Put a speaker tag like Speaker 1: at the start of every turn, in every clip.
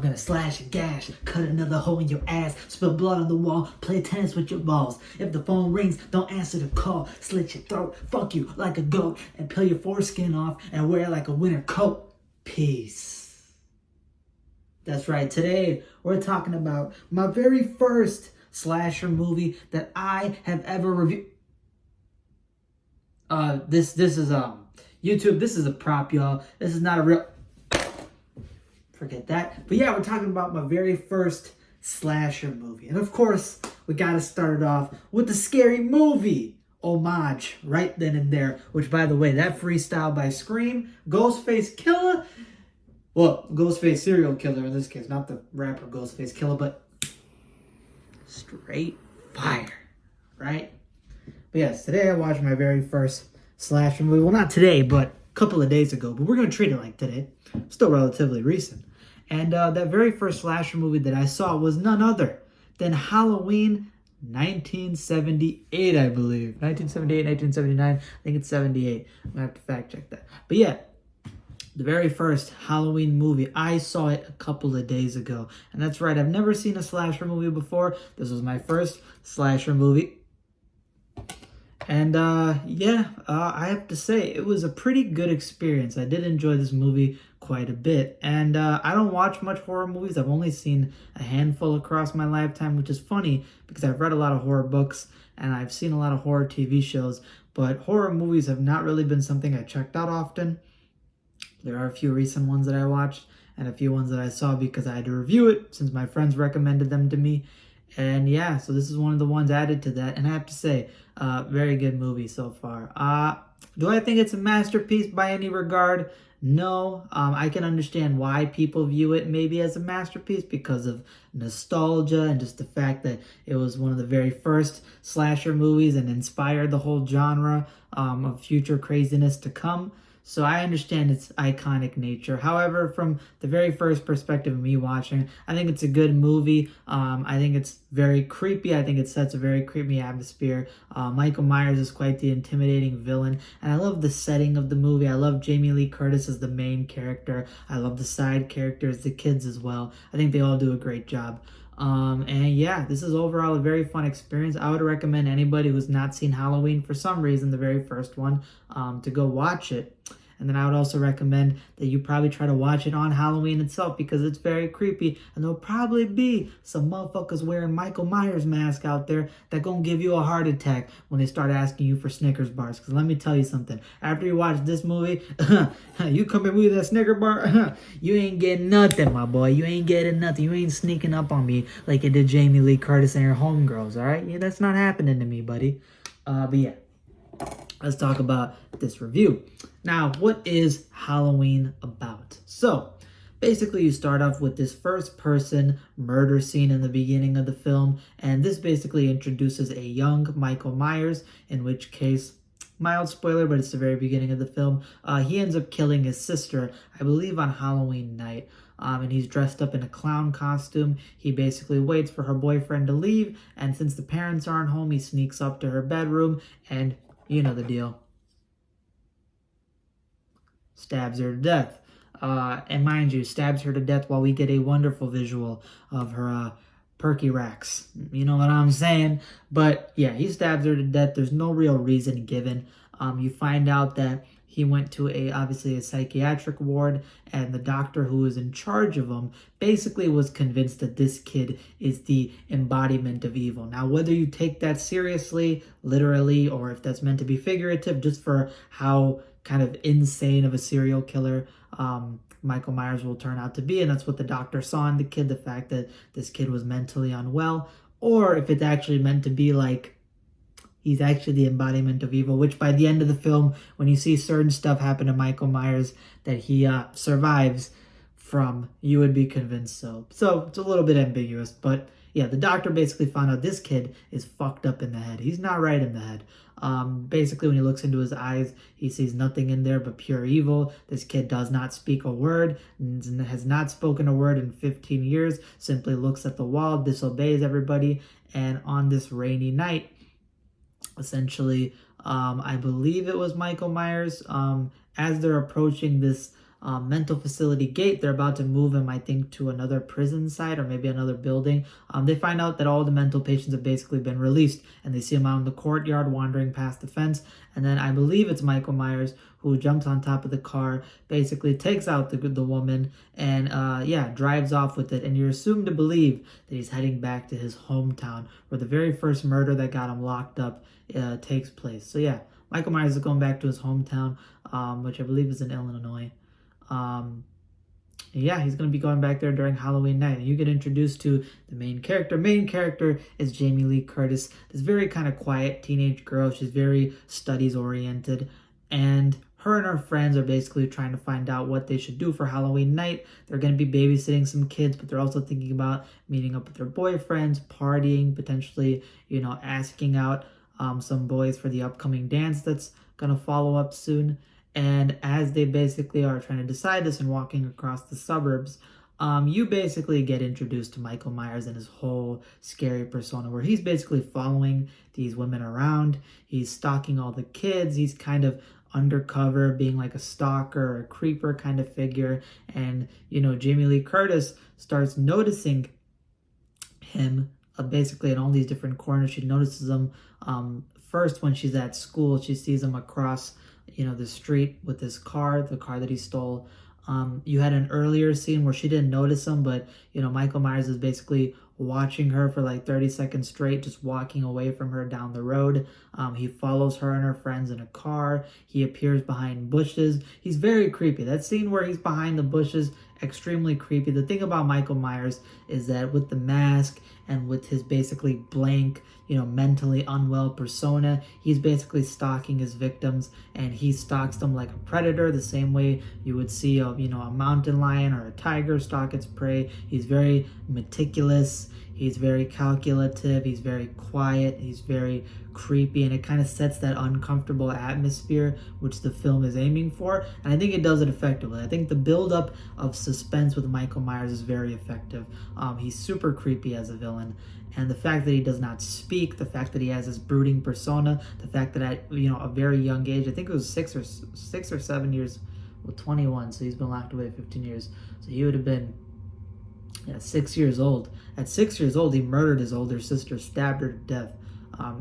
Speaker 1: I'm gonna slash and gash, cut another hole in your ass, spill blood on the wall, play tennis with your balls. If the phone rings, don't answer the call, slit your throat, fuck you like a goat, and peel your foreskin off and wear it like a winter coat. Peace. That's right, today we're talking about my very first slasher movie that I have ever reviewed. This is YouTube. This is a prop, y'all. This is not a real. Forget that. But yeah, we're talking about my very first slasher movie, and of course, we gotta start it off with the Scary Movie homage right then and there. Which, by the way, that freestyle by Scream, Ghostface Killer. Well, Ghostface serial killer in this case, not the rapper Ghostface Killer, but straight fire, right? But yes, today I watched my very first slasher movie. Well, not today, but a couple of days ago. But we're going to treat it like today. Still relatively recent. And that very first slasher movie that I saw was none other than Halloween 1978, I believe. 1978, 1979. I think it's 78. I'm going to have to fact check that. But yeah, the very first Halloween movie, I saw it a couple of days ago. And that's right, I've never seen a slasher movie before. This was my first slasher movie. And I have to say, it was a pretty good experience. I did enjoy this movie quite a bit. And I don't watch much horror movies. I've only seen a handful across my lifetime, which is funny because I've read a lot of horror books and I've seen a lot of horror TV shows. But horror movies have not really been something I checked out often. There are a few recent ones that I watched and a few ones that I saw because I had to review it since my friends recommended them to me. And yeah, so this is one of the ones added to that. And I have to say, very good movie so far. Do I think it's a masterpiece by any regard? No. I can understand why people view it maybe as a masterpiece because of nostalgia and just the fact that it was one of the very first slasher movies and inspired the whole genre of future craziness to come. So I understand its iconic nature. However, from the very first perspective of me watching, I think it's a good movie. I think it's very creepy. I think it sets a very creepy atmosphere. Michael Myers is quite the intimidating villain. And I love the setting of the movie. I love Jamie Lee Curtis as the main character. I love the side characters, the kids as well. I think they all do a great job. And yeah, this is overall a very fun experience. I would recommend anybody who's not seen Halloween for some reason, the very first one, to go watch it. And then I would also recommend that you probably try to watch it on Halloween itself because it's very creepy. And there'll probably be some motherfuckers wearing Michael Myers mask out there that gonna give you a heart attack when they start asking you for Snickers bars. Because let me tell you something. After you watch this movie, you come in with that Snicker bar, you ain't getting nothing, my boy. You ain't getting nothing. You ain't sneaking up on me like you did Jamie Lee Curtis and her homegirls, all right? Yeah, that's not happening to me, buddy. But yeah. Let's talk about this review. Now, what is Halloween about? So, basically you start off with this first person murder scene in the beginning of the film, and this basically introduces a young Michael Myers, in which case, mild spoiler, but it's the very beginning of the film, he ends up killing his sister, I believe on Halloween night. And he's dressed up in a clown costume. He basically waits for her boyfriend to leave, and since the parents aren't home, he sneaks up to her bedroom, and you know the deal. Stabs her to death. And mind you, stabs her to death while we get a wonderful visual of her perky racks. You know what I'm saying? But yeah, he stabs her to death. There's no real reason given. You find out that he went to obviously a psychiatric ward, and the doctor who was in charge of him basically was convinced that this kid is the embodiment of evil. Now, whether you take that seriously, literally, or if that's meant to be figurative, just for how kind of insane of a serial killer Michael Myers will turn out to be, and that's what the doctor saw in the kid, the fact that this kid was mentally unwell, or if it's actually meant to be like, he's actually the embodiment of evil, which by the end of the film, when you see certain stuff happen to Michael Myers that he survives from, you would be convinced so. So it's a little bit ambiguous, but yeah, the doctor basically found out this kid is fucked up in the head. He's not right in the head. Basically, when he looks into his eyes, he sees nothing in there but pure evil. This kid does not speak a word, has not spoken a word in 15 years, simply looks at the wall, disobeys everybody, and on this rainy night, essentially, I believe it was Michael Myers, as they're approaching this mental facility gate. They're about to move him, I think, to another prison site or maybe another building. They find out that all the mental patients have basically been released, and they see him out in the courtyard wandering past the fence. And then I believe it's Michael Myers who jumps on top of the car, basically takes out the woman, and drives off with it. And you're assumed to believe that he's heading back to his hometown, where the very first murder that got him locked up takes place. So yeah, Michael Myers is going back to his hometown, which I believe is in Illinois. Yeah, he's going to be going back there during Halloween night. And you get introduced to the main character. Main character is Jamie Lee Curtis, this very kind of quiet teenage girl. She's very studies oriented. And her and her friends are basically trying to find out what they should do for Halloween night. They're going to be babysitting some kids, but they're also thinking about meeting up with their boyfriends, partying, potentially, asking out some boys for the upcoming dance that's going to follow up soon. And as they basically are trying to decide this and walking across the suburbs, you basically get introduced to Michael Myers and his whole scary persona, where he's basically following these women around. He's stalking all the kids. He's kind of undercover, being like a stalker or a creeper kind of figure. And, Jamie Lee Curtis starts noticing him basically in all these different corners. She notices him first when she's at school. She sees him across the street with this car, the car that he stole. You had an earlier scene where she didn't notice him, but Michael Myers is basically watching her for like 30 seconds straight, just walking away from her down the road. He follows her and her friends in a car. He appears behind bushes. He's very creepy. That scene where he's behind the bushes, extremely creepy. The thing about Michael Myers is that with the mask and with his basically blank, mentally unwell persona, he's basically stalking his victims, and he stalks them like a predator, the same way you would see a mountain lion or a tiger stalk its prey. He's very meticulous. He's very calculative. He's very quiet. He's very creepy, and it kind of sets that uncomfortable atmosphere which the film is aiming for, and I think it does it effectively. I think the build-up of suspense with Michael Myers is very effective. He's super creepy as a villain, and the fact that he does not speak, the fact that he has this brooding persona, the fact that at a very young age, I think it was 6 or 7 years, 21, so he's been locked away 15 years, so he would have been 6 years old. At 6 years old, he murdered his older sister, stabbed her to death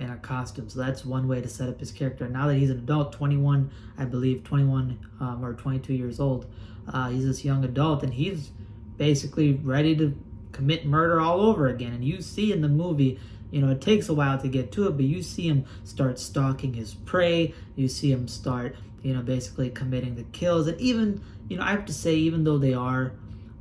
Speaker 1: in a costume. So that's one way to set up his character. Now that he's an adult, 21, I believe, 21 or 22 years old, he's this young adult, and he's basically ready to commit murder all over again. And you see in the movie, it takes a while to get to it, but you see him start stalking his prey. You see him start, basically committing the kills. And even, I have to say, even though they are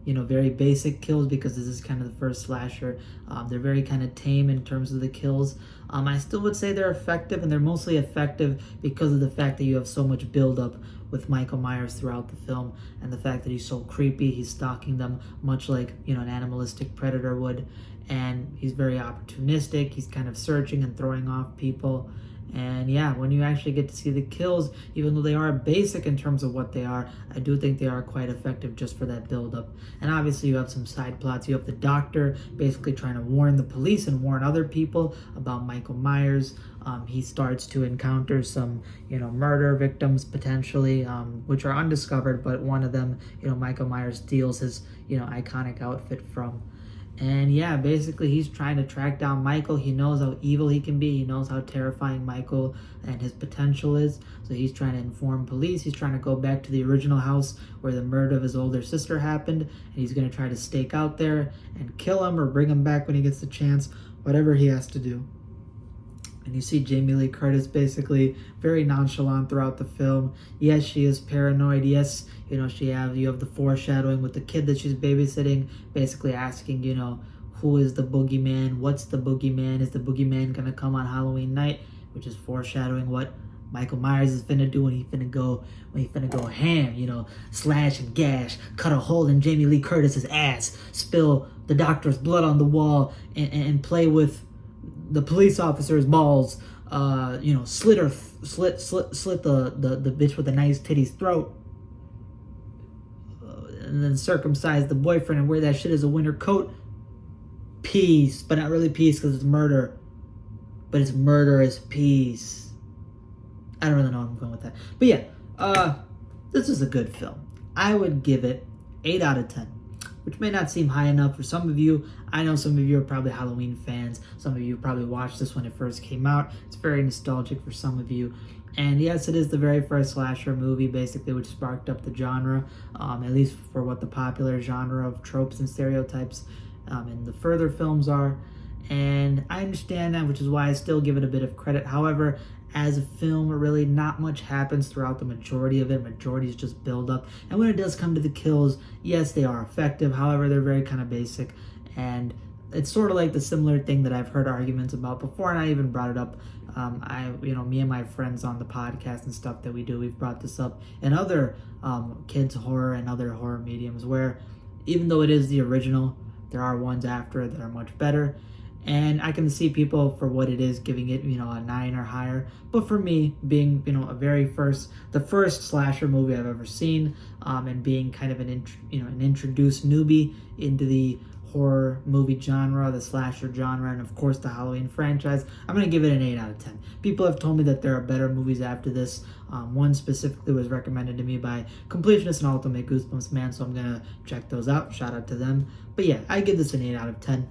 Speaker 1: very basic kills, because this is kind of the first slasher, they're very kind of tame in terms of the kills. I still would say they're effective, and they're mostly effective because of the fact that you have so much build-up with Michael Myers throughout the film, and the fact that he's so creepy. He's stalking them much like an animalistic predator would, and he's very opportunistic. He's kind of searching and throwing off people. And yeah, when you actually get to see the kills, even though they are basic in terms of what they are, I do think they are quite effective just for that build-up. And obviously you have some side plots. You have the doctor basically trying to warn the police and warn other people about Michael Myers. He starts to encounter some, murder victims potentially, which are undiscovered, but one of them, Michael Myers steals his, iconic outfit from. And yeah, basically he's trying to track down Michael. He knows how evil he can be. He knows how terrifying Michael and his potential is. So he's trying to inform police. He's trying to go back to the original house where the murder of his older sister happened. And he's going to try to stake out there and kill him or bring him back when he gets the chance. Whatever he has to do. And you see Jamie Lee Curtis basically very nonchalant throughout the film. Yes, she is paranoid. Yes, you have the foreshadowing with the kid that she's babysitting, basically asking, who is the boogeyman? What's the boogeyman? Is the boogeyman gonna come on Halloween night? Which is foreshadowing what Michael Myers is finna do when he finna go ham, slash and gash, cut a hole in Jamie Lee Curtis's ass, spill the doctor's blood on the wall, and play with the police officer's balls, slit the bitch with a nice titty's throat, and then circumcise the boyfriend and wear that shit as a winter coat. Peace, but not really peace because it's murder. But it's murderous peace. I don't really know where I'm going with that. But yeah, this is a good film. I would give it 8 out of 10, which may not seem high enough for some of you. I know some of you are probably Halloween fans. Some of you probably watched this when it first came out. It's very nostalgic for some of you. And yes, it is the very first slasher movie, basically, which sparked up the genre, at least for what the popular genre of tropes and stereotypes in the further films are. And I understand that, which is why I still give it a bit of credit. However, as a film, really not much happens throughout the majority of it. Majority is just build up. And when it does come to the kills, yes, they are effective. However, they're very kind of basic. And it's sort of like the similar thing that I've heard arguments about before, and I even brought it up. Me and my friends on the podcast and stuff that we do, we've brought this up in other kids horror and other horror mediums, where even though it is the original, there are ones after it that are much better. And I can see people for what it is giving it, a 9 or higher. But for me, being, the first slasher movie I've ever seen, and being kind of an introduced newbie into the horror movie genre, the slasher genre, and of course the Halloween franchise, I'm going to give it an 8 out of 10. People have told me that there are better movies after this. One specifically was recommended to me by Completionist and Ultimate Goosebumps Man, so I'm going to check those out. Shout out to them. But yeah, I give this an 8 out of 10.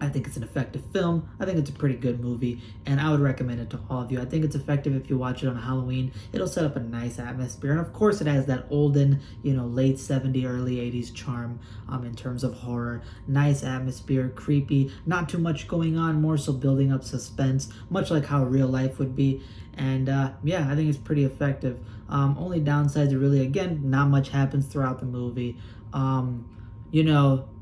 Speaker 1: I think it's an effective film. I think it's a pretty good movie, and I would recommend it to all of you. I think it's effective if you watch it on Halloween. It'll set up a nice atmosphere, and of course it has that olden, late 70s, early 80s charm in terms of horror. Nice atmosphere, creepy, not too much going on, more so building up suspense, much like how real life would be. And yeah, I think it's pretty effective. Only downsides are really, again, not much happens throughout the movie.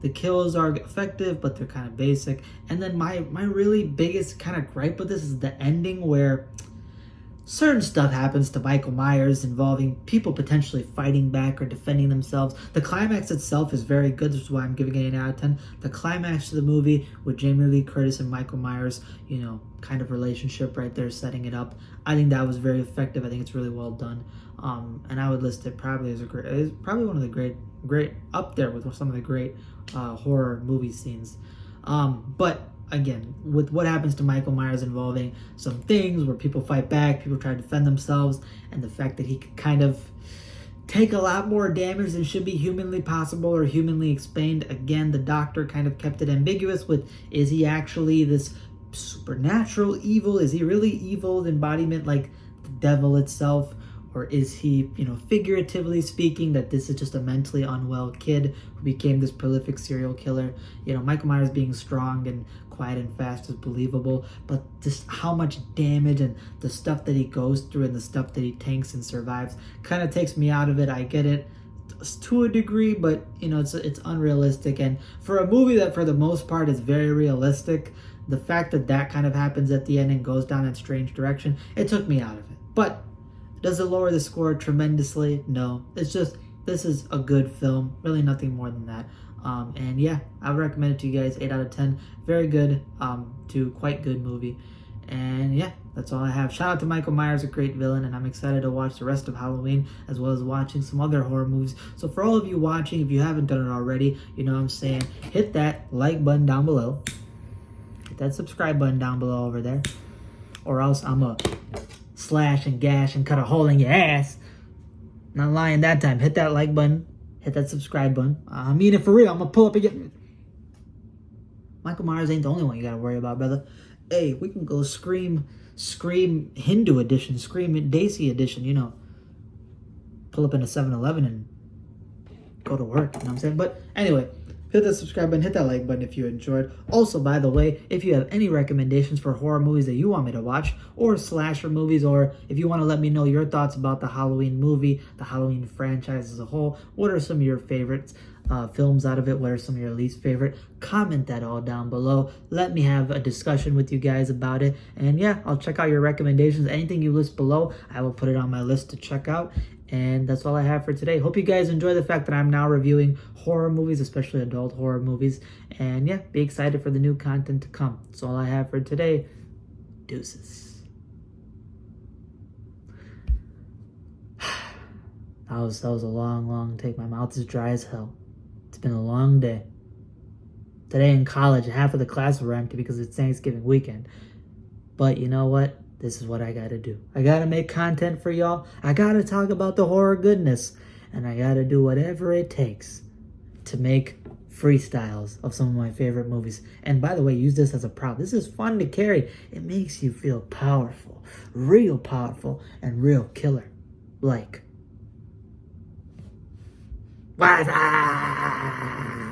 Speaker 1: The kills are effective, but they're kind of basic. And then my really biggest kind of gripe with this is the ending, where certain stuff happens to Michael Myers involving people potentially fighting back or defending themselves. The climax itself is very good. This is why I'm giving it an 8 out of 10. The climax of the movie with Jamie Lee Curtis and Michael Myers, kind of relationship right there, setting it up. I think that was very effective. I think it's really well done. And I would list it probably as probably one of the great up there with some of the great horror movie scenes. But again, with what happens to Michael Myers involving some things where people fight back, people try to defend themselves, and the fact that he could kind of take a lot more damage than should be humanly possible or humanly explained. Again, the doctor kind of kept it ambiguous with, is he actually this supernatural evil? Is he really evil embodiment like the devil itself? Or is he, figuratively speaking, that this is just a mentally unwell kid who became this prolific serial killer? Michael Myers being strong and quiet and fast is believable, but just how much damage and the stuff that he goes through and the stuff that he tanks and survives kind of takes me out of it. I get it to a degree, but, it's unrealistic. And for a movie that for the most part is very realistic, the fact that kind of happens at the end and goes down in a strange direction, it took me out of it. But does it lower the score tremendously? No. It's just, this is a good film. Really nothing more than that. And yeah, I would recommend it to you guys. 8 out of 10. Very good to quite good movie. And yeah, that's all I have. Shout out to Michael Myers, a great villain, and I'm excited to watch the rest of Halloween as well as watching some other horror movies. So for all of you watching, if you haven't done it already, what I'm saying, hit that like button down below. Hit that subscribe button down below over there. Or else I'm a slash and gash and cut a hole in your ass. Not lying that time. Hit that like button. Hit that subscribe button. I mean it for real. I'm gonna pull up again. Michael Myers ain't the only one you gotta worry about, brother. Hey, we can go Scream Hindu edition, Scream Desi edition, Pull up in a 7-Eleven and go to work, you know what I'm saying? But anyway, hit that subscribe button, hit that like button if you enjoyed. Also, by the way, if you have any recommendations for horror movies that you want me to watch, or slasher movies, or if you want to let me know your thoughts about the Halloween movie, the Halloween franchise as a whole, what are some of your favorites? Films out of it, what are some of your least favorite? Comment that all down below. Let me have a discussion with you guys about it. And yeah, I'll check out your recommendations. Anything you list below, I will put it on my list to check out. And that's all I have for today. Hope you guys enjoy the fact that I'm now reviewing horror movies, especially adult horror movies. And yeah, be excited for the new content to come. That's all I have for today. Deuces. That was a long take. My mouth is dry as hell. It's been a long day. Today in college, half of the classes were empty because it's Thanksgiving weekend. But you know what? This is what I gotta do. I gotta make content for y'all. I gotta talk about the horror goodness. and I gotta do whatever it takes to make freestyles of some of my favorite movies. And by the way, use this as a prop. This is fun to carry. It makes you feel powerful, and real killer. Like.